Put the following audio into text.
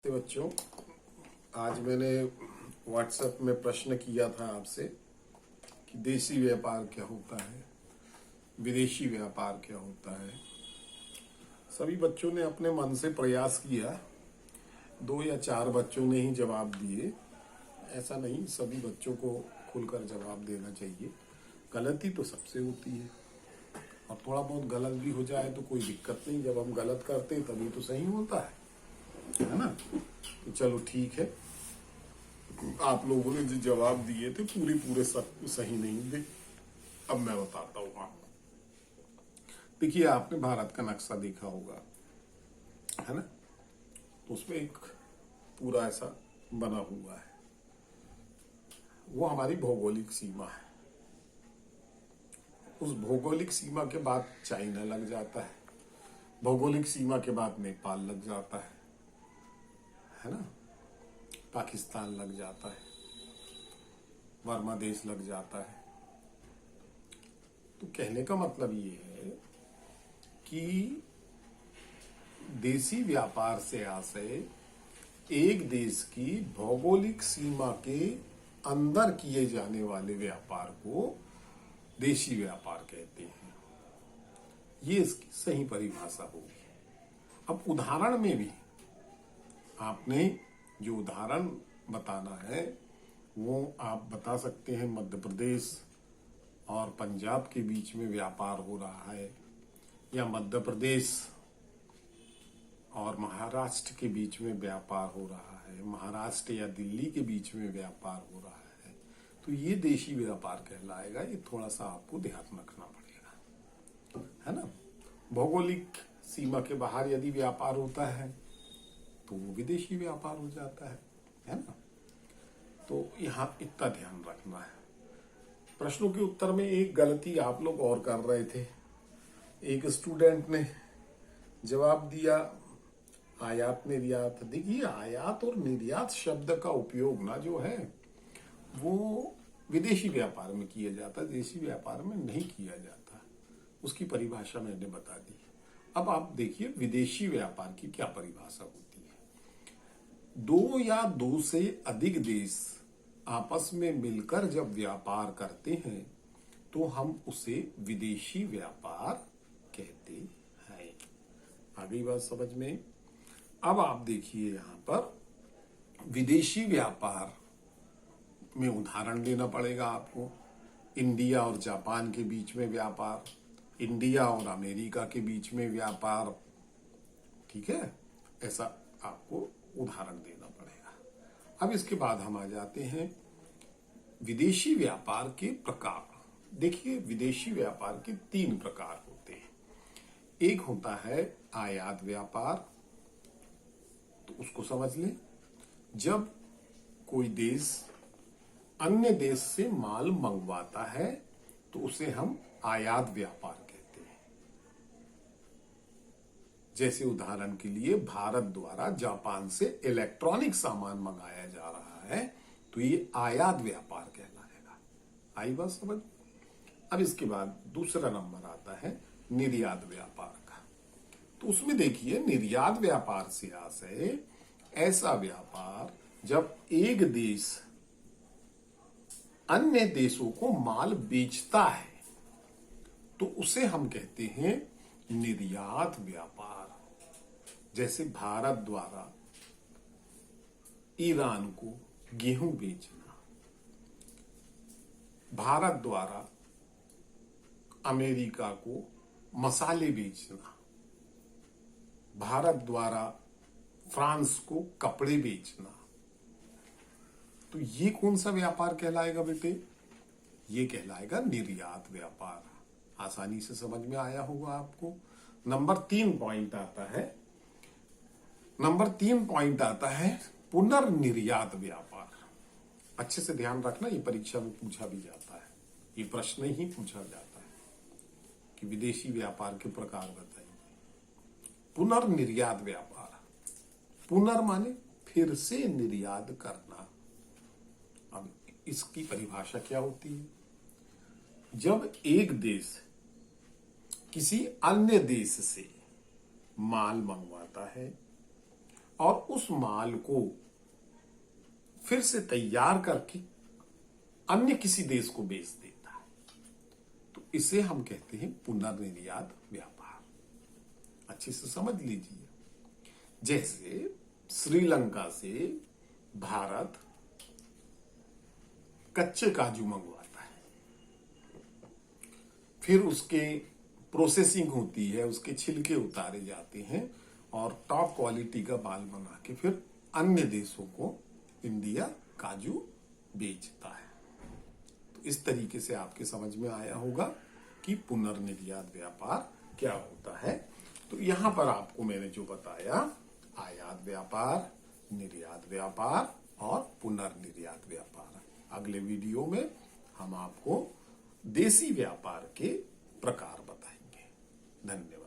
बच्चों, आज मैंने व्हाट्सएप में प्रश्न किया था आपसे कि देशी व्यापार क्या होता है, विदेशी व्यापार क्या होता है। सभी बच्चों ने अपने मन से प्रयास किया। 2 या 4 बच्चों ने ही जवाब दिए। ऐसा नहीं, सभी बच्चों को खुलकर जवाब देना चाहिए। गलती तो सबसे होती है और थोड़ा बहुत गलत भी हो जाए तो कोई दिक्कत नहीं। जब हम गलत करते हैं तभी तो सही होता है ना। तो चलो ठीक है, आप लोगों ने जो जवाब दिए थे पूरे सब सही नहीं थे। अब मैं बताता हूं आपको। देखिए, आपने भारत का नक्शा देखा होगा, है ना। तो उसमें एक पूरा ऐसा बना हुआ है, वो हमारी भौगोलिक सीमा है। उस भौगोलिक सीमा के बाद चाइना लग जाता है, भौगोलिक सीमा के बाद नेपाल लग जाता है ना। पाकिस्तान लग जाता है, बर्मा देश लग जाता है। तो कहने का मतलब ये है कि देशी व्यापार से आशय एक देश की भौगोलिक सीमा के अंदर किए जाने वाले व्यापार को देशी व्यापार कहते हैं। ये इसकी सही परिभाषा होगी। अब उदाहरण में भी आपने जो उदाहरण बताना है वो आप बता सकते हैं। मध्य प्रदेश और पंजाब के बीच में व्यापार हो रहा है, या मध्य प्रदेश और महाराष्ट्र के बीच में व्यापार हो रहा है, महाराष्ट्र या दिल्ली के बीच में व्यापार हो रहा है, तो ये देशी व्यापार कहलाएगा। ये थोड़ा सा आपको ध्यान रखना पड़ेगा, है ना। भौगोलिक सीमा के बाहर यदि व्यापार होता है तो वो विदेशी व्यापार हो जाता है ना। तो यहाँ इतना ध्यान रखना है। प्रश्नों के उत्तर में एक गलती आप लोग और कर रहे थे। एक स्टूडेंट ने जवाब दिया आयात निर्यात। देखिए, आयात और निर्यात शब्द का उपयोग ना जो है वो विदेशी व्यापार में किया जाता है, देशी व्यापार में नहीं किया जाता। उसकी परिभाषा मैंने बता दी। अब आप देखिए विदेशी व्यापार की क्या परिभाषा होती है। 2 या 2 से अधिक देश आपस में मिलकर जब व्यापार करते हैं तो हम उसे विदेशी व्यापार कहते हैं। आ गई बात समझ में। अब आप देखिए, यहां पर विदेशी व्यापार में उदाहरण लेना पड़ेगा आपको। इंडिया और जापान के बीच में व्यापार, इंडिया और अमेरिका के बीच में व्यापार, ठीक है। ऐसा आपको उदाहरण देना पड़ेगा। अब इसके बाद हम आ जाते हैं विदेशी व्यापार के प्रकार। देखिए, विदेशी व्यापार के 3 प्रकार होते हैं। एक होता है आयात व्यापार, तो उसको समझ लें। जब कोई देश अन्य देश से माल मंगवाता है तो उसे हम आयात व्यापार कहते हैं। जैसे उदाहरण के लिए भारत द्वारा जापान से इलेक्ट्रॉनिक सामान मंगाया जा रहा है तो ये आयात व्यापार कहलाएगा। आई बात समझ। अब इसके बाद दूसरा नंबर आता है निर्यात व्यापार का। तो उसमें देखिए, निर्यात व्यापार से आशय ऐसा व्यापार जब एक देश अन्य देशों को माल बेचता है तो उसे हम कहते हैं निर्यात व्यापार। जैसे भारत द्वारा ईरान को गेहूं बेचना, भारत द्वारा अमेरिका को मसाले बेचना, भारत द्वारा फ्रांस को कपड़े बेचना, तो ये कौन सा व्यापार कहलाएगा बेटे? ये कहलाएगा निर्यात व्यापार। आसानी से समझ में आया होगा आपको। नंबर 3 पॉइंट आता है पुनर्निर्यात व्यापार। अच्छे से ध्यान रखना, ये परीक्षा में पूछा भी जाता है। ये प्रश्न ही पूछा जाता है कि विदेशी व्यापार के प्रकार बताइए। पुनर्निर्यात व्यापार, पुनर् माने फिर से निर्यात करना। अब इसकी परिभाषा क्या होती है? जब एक देश किसी अन्य देश से माल मंगवाता है और उस माल को फिर से तैयार करके अन्य किसी देश को बेच देता है। तो इसे हम कहते हैं पुनर्निर्यात व्यापार। अच्छे से समझ लीजिए। जैसे श्रीलंका से भारत कच्चे काजू मंगवाता है, फिर उसके प्रोसेसिंग होती है, उसके छिलके उतारे जाते हैं और टॉप क्वालिटी का माल बना के फिर अन्य देशों को इंडिया काजू बेचता है। तो इस तरीके से आपके समझ में आया होगा कि पुनर्निर्यात व्यापार क्या होता है। तो यहां पर आपको मैंने जो बताया, आयात व्यापार, निर्यात व्यापार और पुनर्निर्यात व्यापार। अगले वीडियो में हम आपको देसी व्यापार के प्रकार बताएंगे। धन्यवाद।